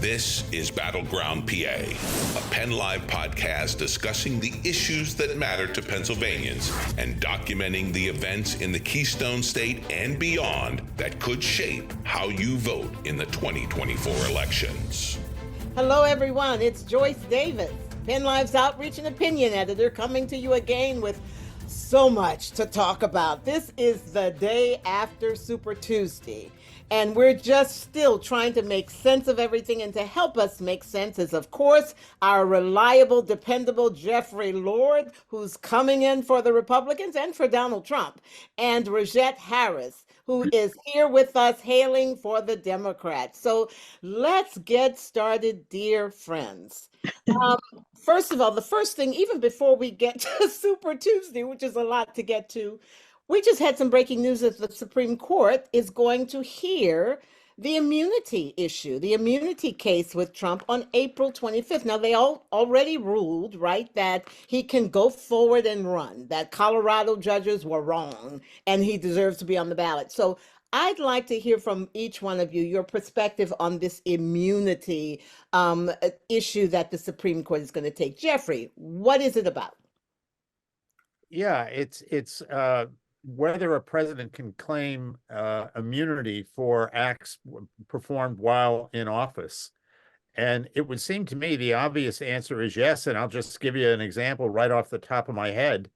This is Battleground PA, a PennLive podcast discussing the issues that matter to Pennsylvanians and documenting the events in the Keystone State and beyond that could shape how you vote in the 2024 elections. Hello, everyone. It's Joyce Davis, PennLive's Outreach and Opinion Editor, coming to you again with so much to talk about. This is the day after Super Tuesday, and we're just still trying to make sense of everything. And to help us make sense is, of course, our reliable, dependable Jeffrey Lord, who's coming in for the Republicans and for Donald Trump, and Rogette Harris, who is here with us hailing for the Democrats. So let's get started, dear friends. First of all, the first thing, even before we get to Super Tuesday, which is a lot to get to, we just had some breaking news that the Supreme Court is going to hear the immunity issue, the immunity case with Trump on April 25th. Now, they already ruled, right, that he can go forward and run, that Colorado judges were wrong and he deserves to be on the ballot. So I'd like to hear from each one of you your perspective on this immunity issue that the Supreme Court is going to take. Jeffrey, what is it about? Yeah, it's whether a president can claim immunity for acts performed while in office. And it would seem to me the obvious answer is yes. And I'll just give you an example right off the top of my head.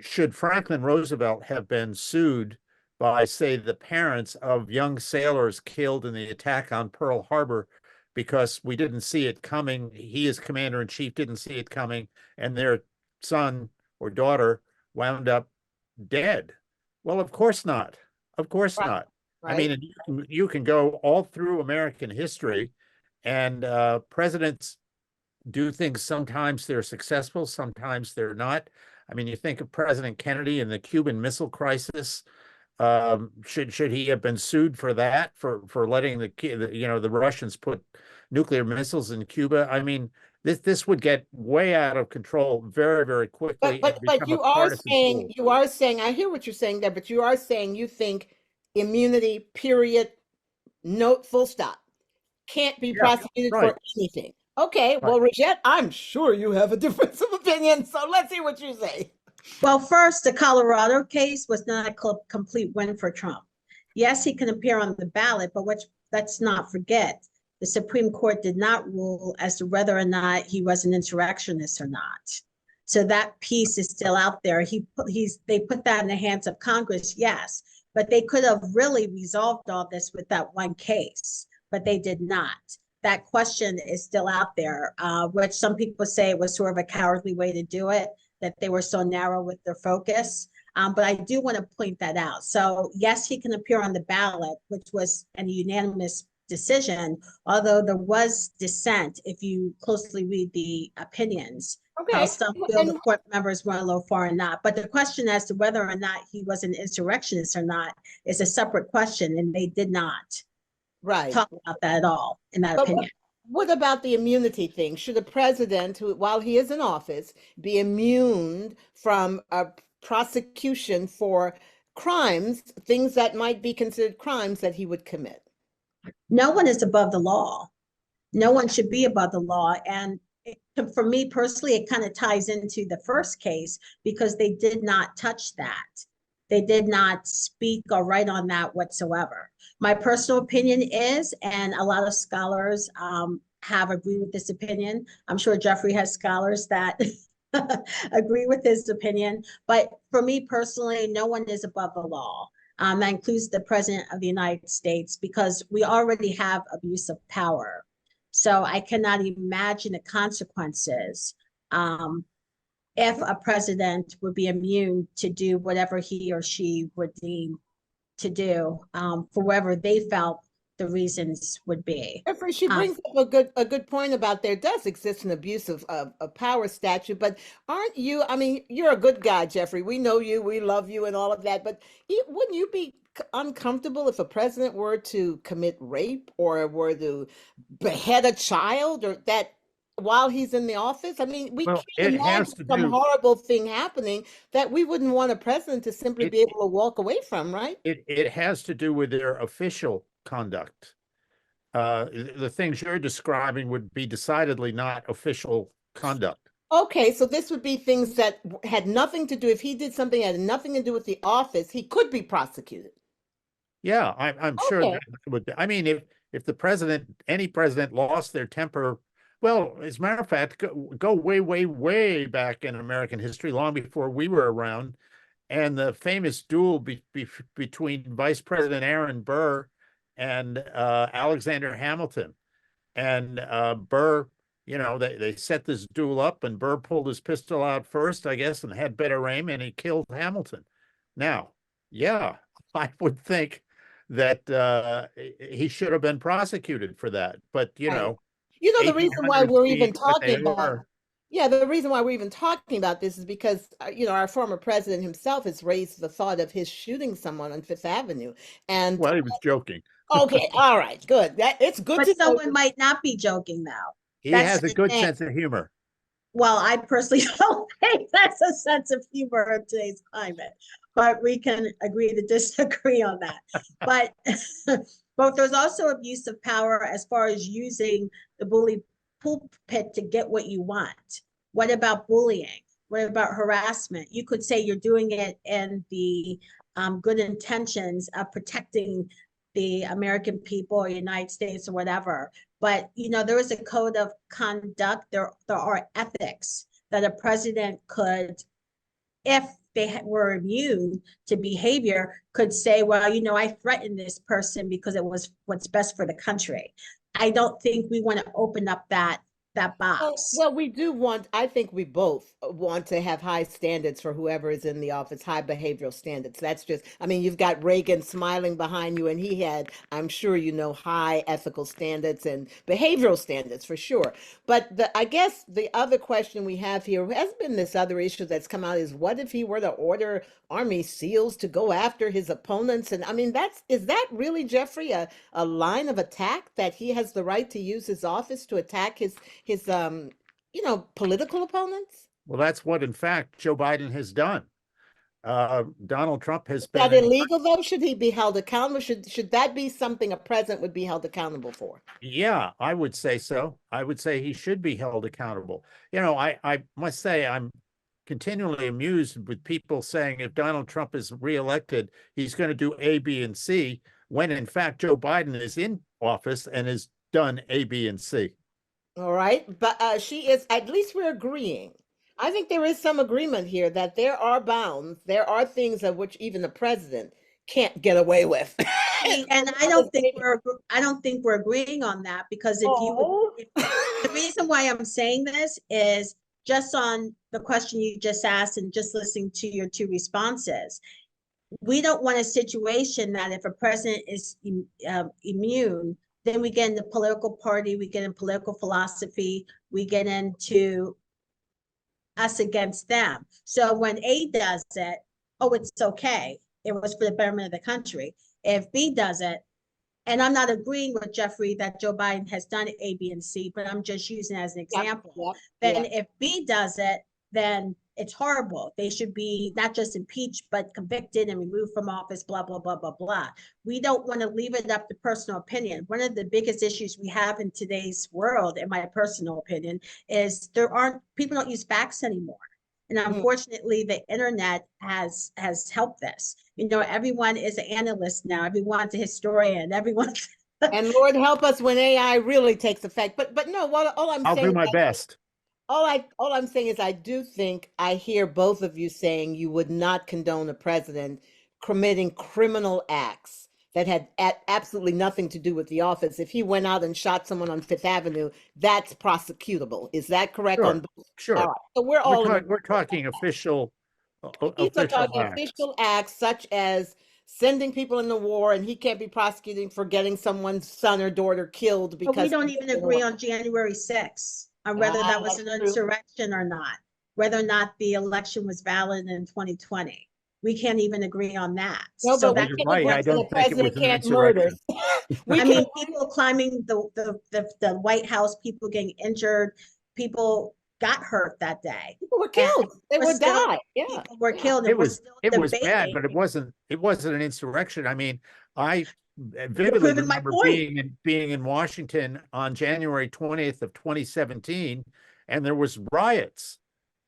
Should Franklin Roosevelt have been sued by, say, the parents of young sailors killed in the attack on Pearl Harbor because we didn't see it coming? He, as commander-in-chief, didn't see it coming, and their son or daughter wound up dead. Well, of course not. Of course not. Right. I mean, you can go all through American history, and presidents do things. Sometimes they're successful, sometimes they're not. I mean, you think of President Kennedy and the Cuban Missile Crisis. Should he have been sued for that, for letting the Russians put nuclear missiles in Cuba? I mean, this would get way out of control very, very quickly. But you are saying, I hear what you're saying there, but you are saying you think immunity, period, no, full stop, can't be prosecuted for anything. Okay, well, Rogette, I'm sure you have a difference of opinion, so let's hear what you say. Well, first, the Colorado case was not a complete win for Trump. Yes, he can appear on the ballot, but let's not forget, the Supreme Court did not rule as to whether or not he was an insurrectionist or not. So that piece is still out there. They put that in the hands of Congress, yes, but they could have really resolved all this with that one case, but they did not. That question is still out there, which some people say was sort of a cowardly way to do it, that they were so narrow with their focus. But I do want to point that out. So yes, he can appear on the ballot, which was a unanimous decision, although there was dissent if you closely read the opinions. Okay. Some feel the court members went a little far and not. But the question as to whether or not he was an insurrectionist or not is a separate question, and they did not talk about that at all, in that opinion. What about the immunity thing? Should a president, who, while he is in office, be immune from a prosecution for crimes, things that might be considered crimes that he would commit? No one is above the law. No one should be above the law. And for me personally, it kind of ties into the first case because they did not touch that. They did not speak or write on that whatsoever. My personal opinion is, and a lot of scholars have agreed with this opinion. I'm sure Jeffrey has scholars that agree with his opinion. But for me personally, no one is above the law. That includes the President of the United States, because we already have abuse of power. So I cannot imagine the consequences if a president would be immune to do whatever he or she would deem to do for whatever they felt the reasons would be. Jeffrey, she brings up a good point about there does exist an abuse of power statute, but aren't you, I mean, you're a good guy, Jeffrey. We know you, we love you and all of that, but wouldn't you be uncomfortable if a president were to commit rape or were to behead a child, or that while he's in the office? I mean, we can't imagine some horrible thing happening that we wouldn't want a president to simply be able to walk away from, right? It has to do with their official conduct. The things you're describing would be decidedly not official conduct. Okay, so this would be things that had nothing to do, if he did something that had nothing to do with the office, he could be prosecuted. Yeah, I'm sure Okay. that would be. I mean, if the president, any president, lost their temper, well, as a matter of fact, go way, way, way back in American history, long before we were around, and the famous duel between Vice President Aaron Burr and Alexander Hamilton. And Burr, they set this duel up, and Burr pulled his pistol out first, I guess, and had better aim, and he killed Hamilton. Now, yeah, I would think that he should have been prosecuted for that. But, Right. The reason why 1,800 we're feet, even what they talking about, were. yeah, the reason why we're even talking about this is because, our former president himself has raised the thought of his shooting someone on Fifth Avenue. And Well, he was joking. okay, all right, good. It's good But to know. someone might not be joking though. He That's has a the good thing. sense of humor. Well, I personally don't think that's a sense of humor in today's climate, but we can agree to disagree on that. But but there's also abuse of power as far as using the bully pulpit to get what you want. What about bullying? What about harassment? You could say you're doing it in the good intentions of protecting the American people or United States or whatever. But there is a code of conduct. There are ethics that a president could, if they were immune to behavior, could say, well, I threatened this person because it was what's best for the country. I don't think we want to open up that box. Well, I think we both want to have high standards for whoever is in the office, high behavioral standards. That's just, you've got Reagan smiling behind you, and he had, I'm sure high ethical standards and behavioral standards for sure. But I guess the other question we have here has been this other issue that's come out is, what if he were to order Army SEALs to go after his opponents? And is that really, Jeffrey, a line of attack that he has the right to use his office to attack his political opponents? Well, that's what, in fact, Joe Biden has done. Donald Trump has been. Is that illegal, though? Should he be held accountable? Should that be something a president would be held accountable for? Yeah, I would say so. I would say he should be held accountable. I must say I'm continually amused with people saying if Donald Trump is reelected, he's going to do A, B, and C, when in fact Joe Biden is in office and has done A, B, and C. All right, but she is, at least we're agreeing. I think there is some agreement here that there are bounds. There are things of which even the president can't get away with. And I don't think we're agreeing on that, because the reason why I'm saying this is just on the question you just asked and just listening to your two responses. We don't want a situation that if a president is immune, then we get into political party, we get in political philosophy, we get into us against them. So when A does it, it's okay. It was for the betterment of the country. If B does it, and I'm not agreeing with Jeffrey that Joe Biden has done A, B, and C, but I'm just using it as an example. Then if B does it, then it's horrible. They should be not just impeached, but convicted and removed from office, blah, blah, blah, blah, blah. We don't want to leave it up to personal opinion. One of the biggest issues we have in today's world, in my personal opinion, is people don't use facts anymore. And unfortunately, the internet has helped this. Everyone is an analyst now. Everyone's a historian. Everyone's and Lord help us when AI really takes effect. But no, all I'm saying, I'll do my best. All I'm saying is I do think I hear both of you saying you would not condone a president committing criminal acts that had absolutely nothing to do with the office. If he went out and shot someone on Fifth Avenue, that's prosecutable. Is that correct? Sure. All right. So we're talking official official acts such as sending people into war, and he can't be prosecuting for getting someone's son or daughter killed because we don't even agree on January 6th. On whether that was an insurrection or not, whether or not the election was valid in 2020. We can't even agree on that. No, so that's right. I don't think it was an insurrection. People climbing the White House, people getting injured, people got hurt that day. People were killed. They were died. Yeah. People were killed. It was bad, but it wasn't an insurrection. I mean, I vividly proving my remember point. being in Washington on January 20th of 2017, and there was riots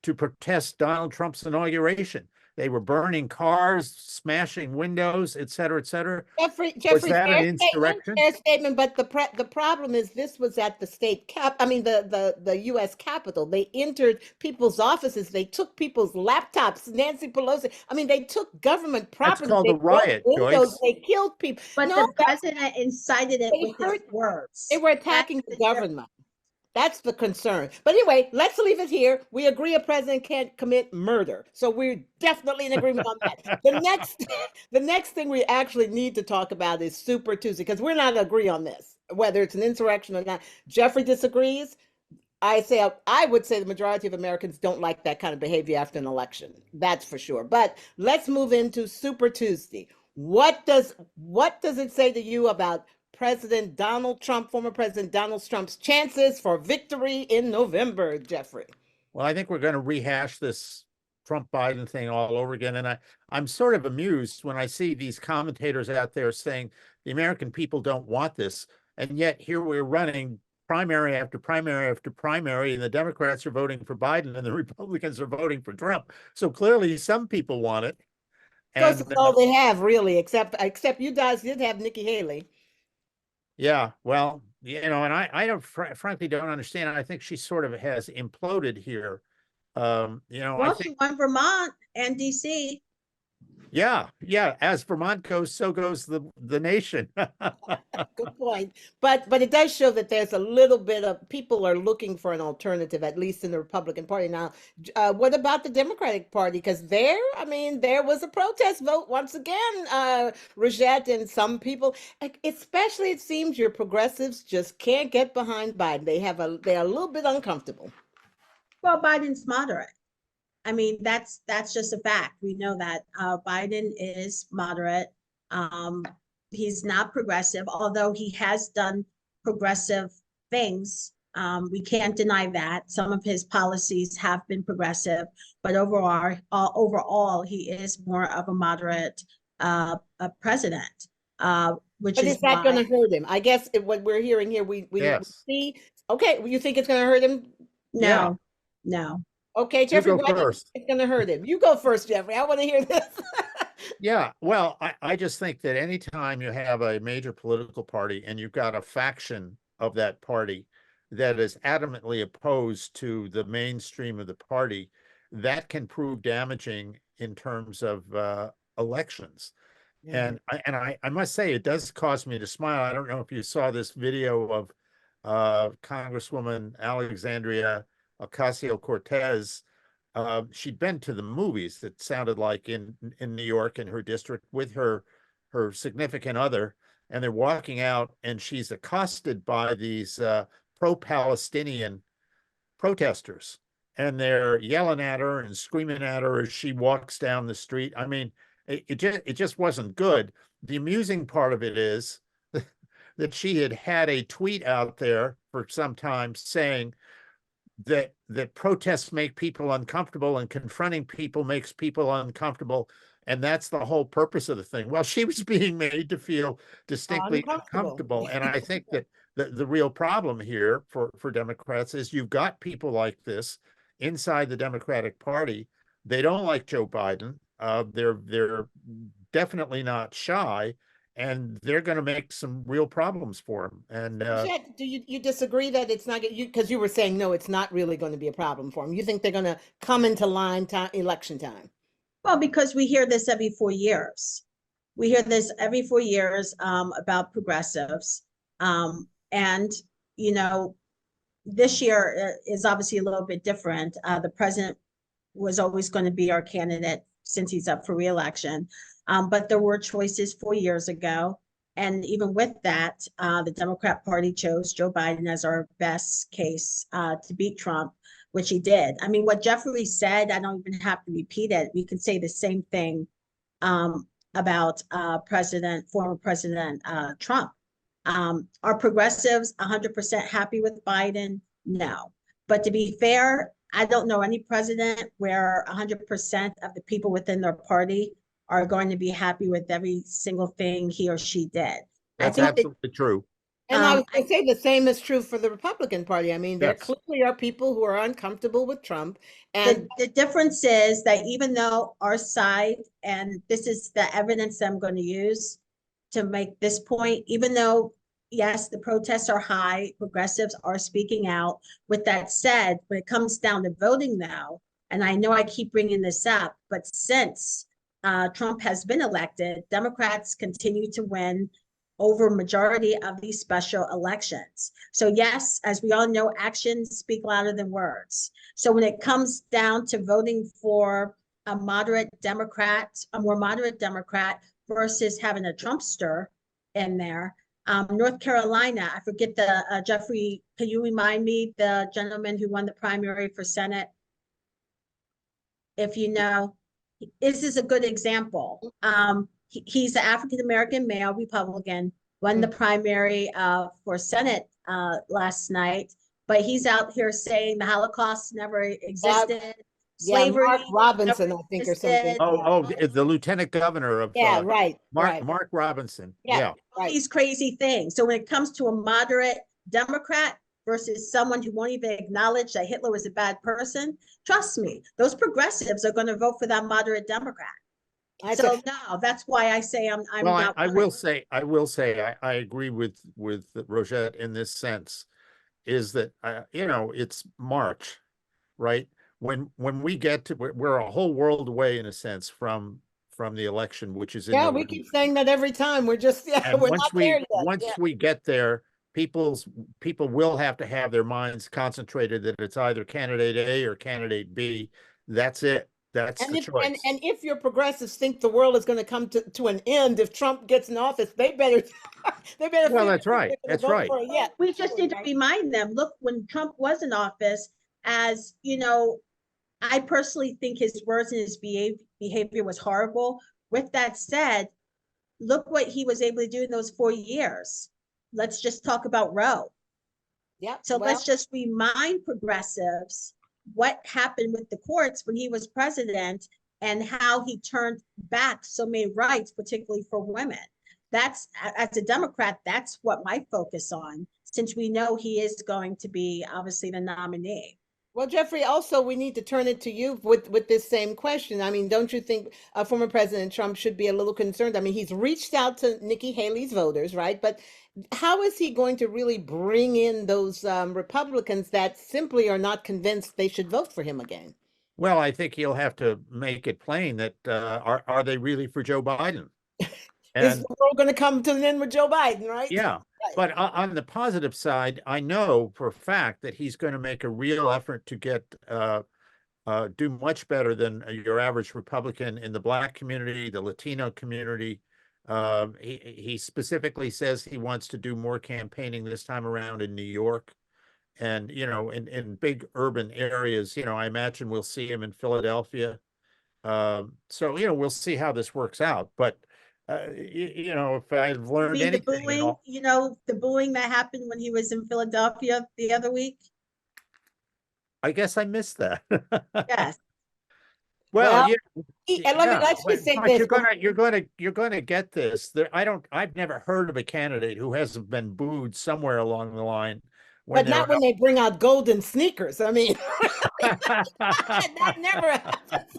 to protest Donald Trump's inauguration. They were burning cars, smashing windows, et cetera, et cetera. Was Jeffrey, that an fair statement, insurrection? fair statement. But the problem is this was at the state cap. I mean, the U.S. Capitol. They entered people's offices. They took people's laptops. Nancy Pelosi. I mean, they took government That's property. called They a broke riot, windows. Joyce. They killed people. But No, the president incited it they with his hurt. words. They were That's attacking the the difference. government. That's the concern. But anyway, let's leave it here. We agree a president can't commit murder. So we're definitely in agreement on that. The next thing we actually need to talk about is Super Tuesday, because we're not agree on this, whether it's an insurrection or not. Jeffrey disagrees. I would say the majority of Americans don't like that kind of behavior after an election. That's for sure. But let's move into Super Tuesday. What does it say to you about President Donald Trump, former President Donald Trump's chances for victory in November, Jeffrey? Well, I think we're going to rehash this Trump Biden thing all over again. And I'm sort of amused when I see these commentators out there saying the American people don't want this. And yet here we're running primary after primary after primary, and the Democrats are voting for Biden and the Republicans are voting for Trump. So clearly some people want it. That's And all they have, really, except you guys did have Nikki Haley. yeah, well, and I don't frankly don't understand. I think she sort of has imploded here. I Well, think, she won Vermont and DC. yeah, as Vermont goes, so goes the nation. Good point. But it does show that there's a little bit of people are looking for an alternative, at least in the Republican Party. Now, what about the Democratic Party? Because there was a protest vote once again, Rogette, and some people, especially it seems your progressives just can't get behind Biden. They're a little bit uncomfortable. Well, Biden's moderate. I mean, that's just a fact. We know that Biden is moderate. He's not progressive, although he has done progressive things. We can't deny that. Some of his policies have been progressive, but overall, he is more of a moderate president. Which But is is that why, going to hurt him? I guess what we're hearing here, we Yes. see. Okay, you think it's going to hurt him? Yeah. no. Okay, Jeffrey, You go why do you first. think it's going to hurt him? You go first, Jeffrey. I want to hear this. Yeah, well, I just think that anytime you have a major political party and you've got a faction of that party that is adamantly opposed to the mainstream of the party, that can prove damaging in terms of elections. And I must say, it does cause me to smile. I don't know if you saw this video of Congresswoman Alexandria Ocasio-Cortez. She'd been to the movies, it sounded like, in New York in her district with her significant other, and they're walking out and she's accosted by these pro-Palestinian protesters, and they're yelling at her and screaming at her as she walks down the street. I mean, it just wasn't good. The amusing part of it is that she had a tweet out there for some time saying that protests make people uncomfortable and confronting people makes people uncomfortable, and that's the whole purpose of the thing. Well, she was being made to feel distinctly uncomfortable. And I think that the real problem here for Democrats is you've got people like this inside the Democratic Party. They don't like Joe Biden. They're definitely not shy, and they're going to make some real problems for him. And do you disagree that it's not because you were saying no, it's not really going to be a problem for him? You think they're going to come into line election time? Well, because we hear this every 4 years. We hear this every 4 years about progressives. And, this year is obviously a little bit different. The president was always going to be our candidate since he's up for re-election. But there were choices 4 years ago. And even with that, the Democrat Party chose Joe Biden as our best case to beat Trump, which he did. I mean, what Jeffrey said, I don't even have to repeat it. We could say the same thing about former President Trump. Are progressives 100% happy with Biden? No. But to be fair, I don't know any president where 100% of the people within their party are going to be happy with every single thing he or she did. I That's think that absolutely true. And I was I, going to say the same is true for the Republican Party. I mean, there Yes. clearly are people who are uncomfortable with Trump, and the difference is that even though our side, and this is the evidence I'm going to use to make this point, even though, yes, the protests are high, progressives are speaking out. With that said, when it comes down to voting now, and I know I keep bringing this up, but since Trump has been elected, Democrats continue to win over majority of these special elections. So yes, as we all know, actions speak louder than words. So when it comes down to voting for a moderate Democrat, a more moderate Democrat versus having a Trumpster in there, North Carolina, I forget the Jeffrey, can you remind me the gentleman who won the primary for Senate? If you know, this is a good example. He's an African-American male Republican, won the primary for Senate last night, but he's out here saying the Holocaust never existed, slavery Mark Robinson, never I think, or something. existed. The lieutenant governor of Yeah, right, right. Mark Robinson. Yeah, Yeah. All right. these crazy things. So when it comes to a moderate Democrat versus someone who won't even acknowledge that Hitler was a bad person, trust me, those progressives are going to vote for that moderate Democrat. That's So a, no, that's why I say I'm Well, not. I will say, I agree with Rogette in this sense, is that it's March, right? When we get to, we're a whole world away in a sense from the election, which is in yeah, we November. keep saying that every time. We're just, And we're not there yet. once Yeah. we get there, people will have to have their minds concentrated that it's either candidate A or candidate B. That's it. That's And the if choice. and if your progressives think the world is going to come to an end if Trump gets in office, they better they better Well, figure that's right. they're going That's to vote right. for it yet. We just need to remind them, look, when Trump was in office, as you know, I personally think his words and his behavior was horrible. With that said, look what he was able to do in those 4 years. Let's just talk about Roe. Yep. So Well, let's just remind progressives what happened with the courts when he was president and how he turned back so many rights, particularly for women. That's, as a Democrat, that's what my focus on, since we know he is going to be obviously the nominee. well, Jeffrey, also we need to turn it to you with this same question. I mean, don't you think former President Trump should be a little concerned? I mean, he's reached out to Nikki Haley's voters, right? But how is he going to really bring in those Republicans that simply are not convinced they should vote for him again? Well, I think he'll have to make it plain that are they really for Joe Biden? Is And the world going to come to an end with Joe Biden, right? yeah, but on the positive side, I know for a fact that he's going to make a real effort to get do much better than your average Republican in the Black community, the Latino community. He specifically says he wants to do more campaigning this time around in New York. And, in big urban areas, I imagine we'll see him in Philadelphia. So, we'll see how this works out. But, if I've You learned mean the anything, booing, the booing that happened when he was in Philadelphia the other week? I guess I missed that. Yes. Well, And let's just say but this. you're gonna get this. I've never heard of a candidate who hasn't been booed somewhere along the line when But not when they bring out golden sneakers. I mean, that never happens.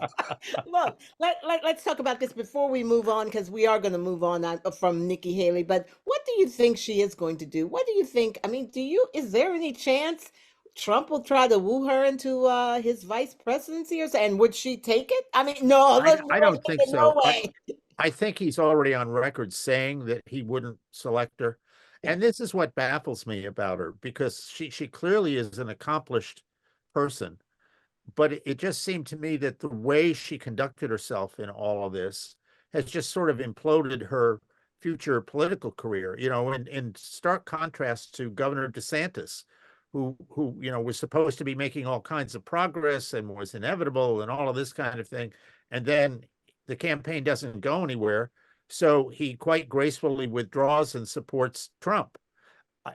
Look, let's talk about this before we move on, because we are going to move on from Nikki Haley. But what do you think she is going to do? What do you think? I mean, is there any chance Trump will try to woo her into his vice presidency, and would she take it? I mean, no, I don't think no so. way. I think he's already on record saying that he wouldn't select her. And this is what baffles me about her, because she clearly is an accomplished person. But it just seemed to me that the way she conducted herself in all of this has just sort of imploded her future political career, in stark contrast to Governor DeSantis, who was supposed to be making all kinds of progress and was inevitable and all of this kind of thing. And then the campaign doesn't go anywhere. So he quite gracefully withdraws and supports Trump.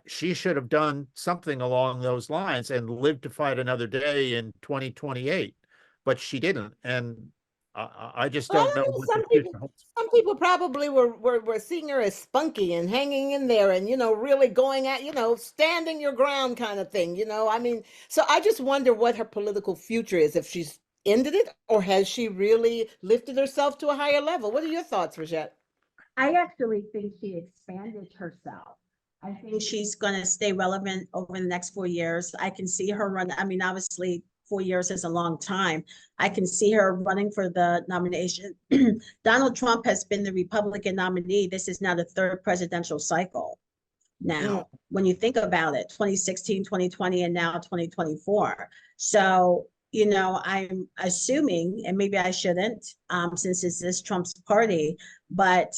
She should have done something along those lines and lived to fight another day in 2028, but she didn't. And I just Well, I don't know don't know. what the future holds. Some people probably were seeing her as spunky and hanging in there, and really going at standing your ground kind of thing. I mean, so I just wonder what her political future is, if she's ended it, or has she really lifted herself to a higher level? What are your thoughts, Rogette? I actually think she expanded herself. I think she's going to stay relevant over the next 4 years. I can see her run. I mean, obviously, 4 years is a long time. I can see her running for the nomination. Donald Trump has been the Republican nominee. This is now the third presidential cycle. Now, when you think about it, 2016, 2020, and now 2024. So, I'm assuming, and maybe I shouldn't, since this is Trump's party, but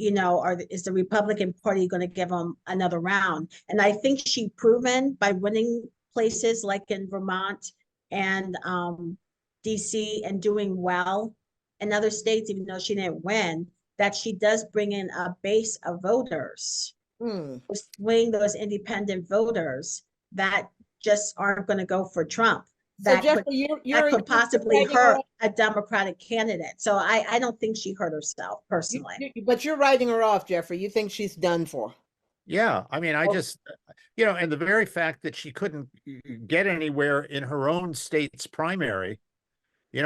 is the Republican Party going to give them another round? And I think she proven by winning places like in Vermont and DC and doing well in other states, even though she didn't win, that she does bring in a base of voters, swing those independent voters that just aren't going to go for Trump. So, Jeffrey, that could possibly hurt a Democratic candidate. So I don't think she hurt herself personally. But you're writing her off, Jeffrey. You think she's done for? Yeah, I mean, I just, and the very fact that she couldn't get anywhere in her own state's primary,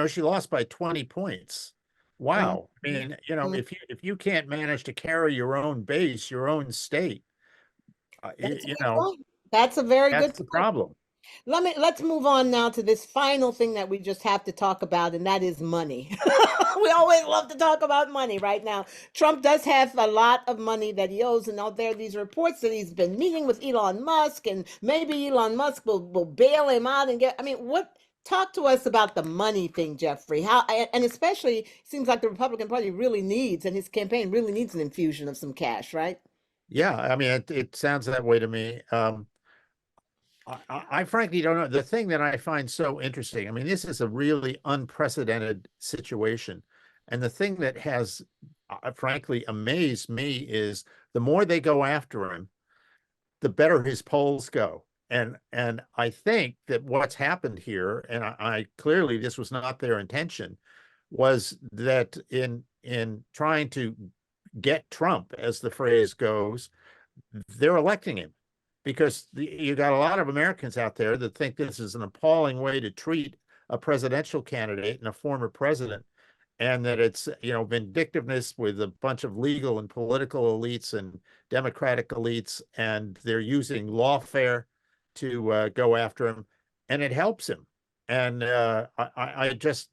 she lost by 20 points. Wow. I mean, if you can't manage to carry your own base, your own state, that's a very good the problem. Let's move on now to this final thing that we just have to talk about, and that is money. We always love to talk about money right now. Trump does have a lot of money that he owes, and out there are these reports that he's been meeting with Elon Musk, and maybe Elon Musk will bail him out and talk to us about the money thing, Jeffrey. How, and especially, it seems like the Republican Party really needs, and his campaign really needs, an infusion of some cash, right? Yeah, I mean, it sounds that way to me. I frankly don't know. The thing that I find so interesting, I mean, this is a really unprecedented situation. And the thing that has, frankly, amazed me is the more they go after him, the better his polls go. And I think that what's happened here, and I clearly this was not their intention, was that in trying to get Trump, as the phrase goes, they're electing him. Because you got a lot of Americans out there that think this is an appalling way to treat a presidential candidate and a former president, and that it's vindictiveness with a bunch of legal and political elites and Democratic elites, and they're using lawfare to go after him, and it helps him. And I just,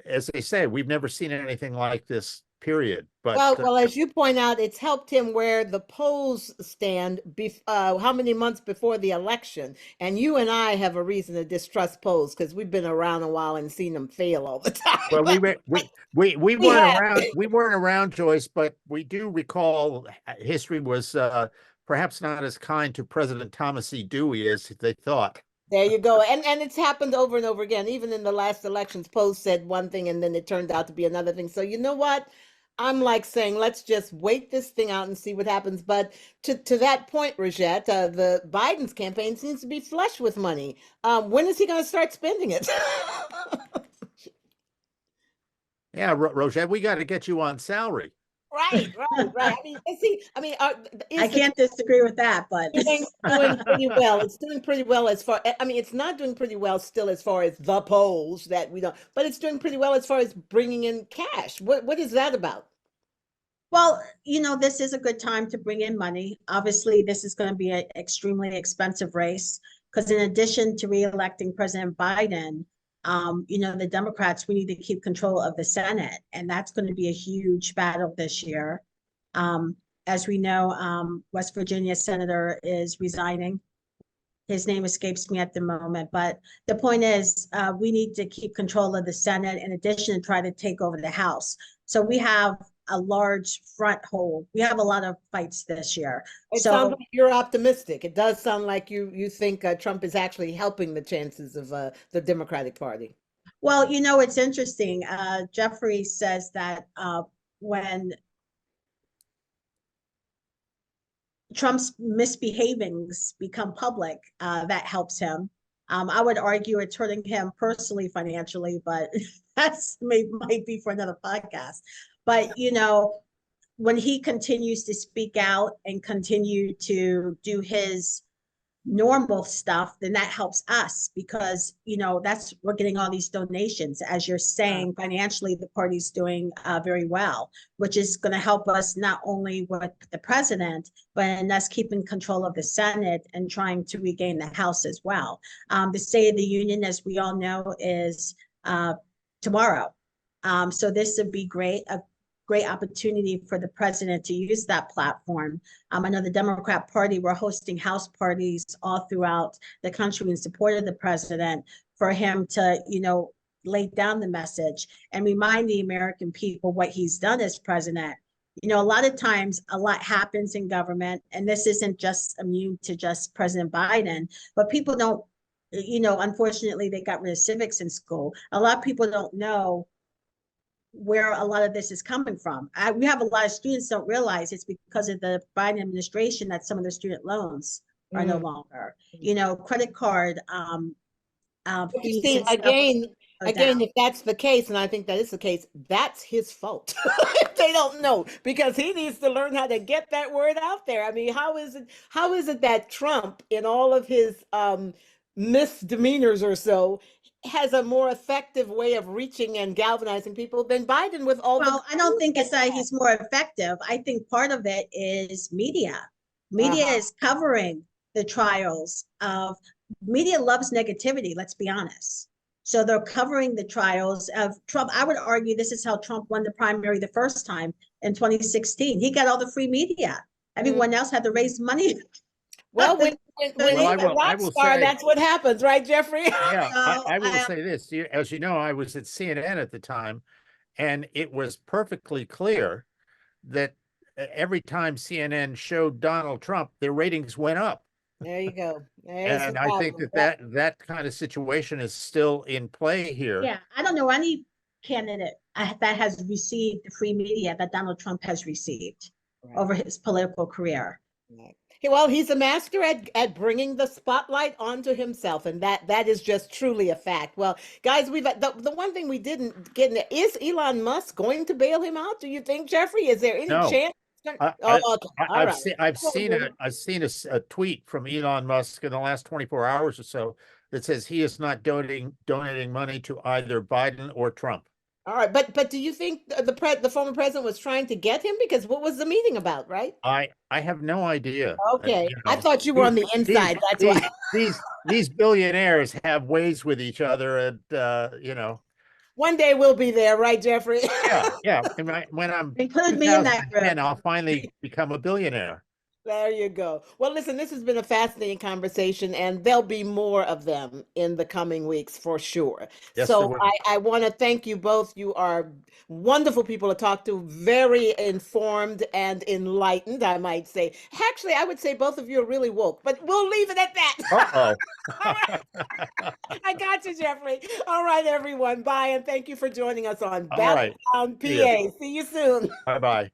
as they say, we've never seen anything like this. Period. But well, as you point out, it's helped him where the polls stand. How many months before the election? And you and I have a reason to distrust polls because we've been around a while and seen them fail all the time. Well, we weren't around. We weren't around, Joyce, but we do recall history was perhaps not as kind to President Thomas E. Dewey as they thought. There you go. And it's happened over and over again. Even in the last elections, polls said one thing and then it turned out to be another thing. So you know what? I'm like saying, let's just wait this thing out and see what happens. But to that point, Rogette, the Biden's campaign seems to be flush with money. When is he going to start spending it? Yeah, Rogette, we got to get you on salary. Right. I can't disagree with that, but it's doing pretty well. It's doing pretty well as far. I mean, it's not doing pretty well still as far as the polls that we don't, but it's doing pretty well as far as bringing in cash. What is that about? Well, this is a good time to bring in money. Obviously, this is going to be an extremely expensive race because in addition to reelecting President Biden, the Democrats, we need to keep control of the Senate, and that's going to be a huge battle this year. As we know, West Virginia senator is resigning. His name escapes me at the moment, but the point is, we need to keep control of the Senate in addition to try to take over the House. So we have a large front hold. We have a lot of fights this year. It sounds like you're optimistic. It does sound like you think Trump is actually helping the chances of the Democratic Party. Well, it's interesting. Jeffrey says that when Trump's misbehavings become public, that helps him. I would argue it's hurting him personally financially, but might be for another podcast. But when he continues to speak out and continue to do his normal stuff, then that helps us because we're getting all these donations. As you're saying, financially the party's doing very well, which is going to help us not only with the president, but in us keeping control of the Senate and trying to regain the House as well. The State of the Union, as we all know, is tomorrow. So this would be a great opportunity for the president to use that platform. I know the Democrat Party, we're hosting house parties all throughout the country in support of the president for him to, lay down the message and remind the American people what he's done as president. A lot of times a lot happens in government, and this isn't just immune to just President Biden, but people don't, unfortunately they got rid of civics in school. A lot of people don't know where a lot of this is coming from. We have a lot of students don't realize it's because of the Biden administration that some of the student loans are no longer, credit card fees and stuff Again, if that's the case, and I think that is the case, that's his fault. If they don't know, because he needs to learn how to get that word out there. I mean, how is it that Trump, in all of his misdemeanors or so, has a more effective way of reaching and galvanizing people than Biden with all I don't think it's that he's more effective. I think part of it is media. Media is covering the trials of media loves negativity, let's be honest. So they're covering the trials of Trump. I would argue this is how Trump won the primary the first time in 2016. He got all the free media. Everyone else had to raise money. Well, when he's a rock star, that's what happens, right, Jeffrey? Yeah, I will say this. As you know, I was at CNN at the time, and it was perfectly clear that every time CNN showed Donald Trump, their ratings went up. There you go. And I think that kind of situation is still in play here. Yeah, I don't know any candidate that has received the free media that Donald Trump has received over his political career. Right. Well, he's a master at bringing the spotlight onto himself, and that is just truly a fact. Well, guys, the one thing we didn't get into, is Elon Musk going to bail him out? Do you think, Jeffrey? Is there any chance? I've seen a tweet from Elon Musk in the last 24 hours or so that says he is not donating money to either Biden or Trump. All right, but do you think the former president was trying to get him? Because what was the meeting about, right? I have no idea. Okay, I thought you were on the inside. That's why these billionaires have ways with each other, and one day we'll be there, right, Jeffrey? Yeah. When I'm include me in that group, I'll finally become a billionaire. There you go. Well, listen, this has been a fascinating conversation, and there'll be more of them in the coming weeks for sure. Yes, so I want to thank you both. You are wonderful people to talk to, very informed and enlightened, I might say. Actually, I would say both of you are really woke, but we'll leave it at that. Uh-oh. I got you, Jeffrey. All right, everyone. Bye, and thank you for joining us on All right. Ballot PA. See you soon. Bye-bye.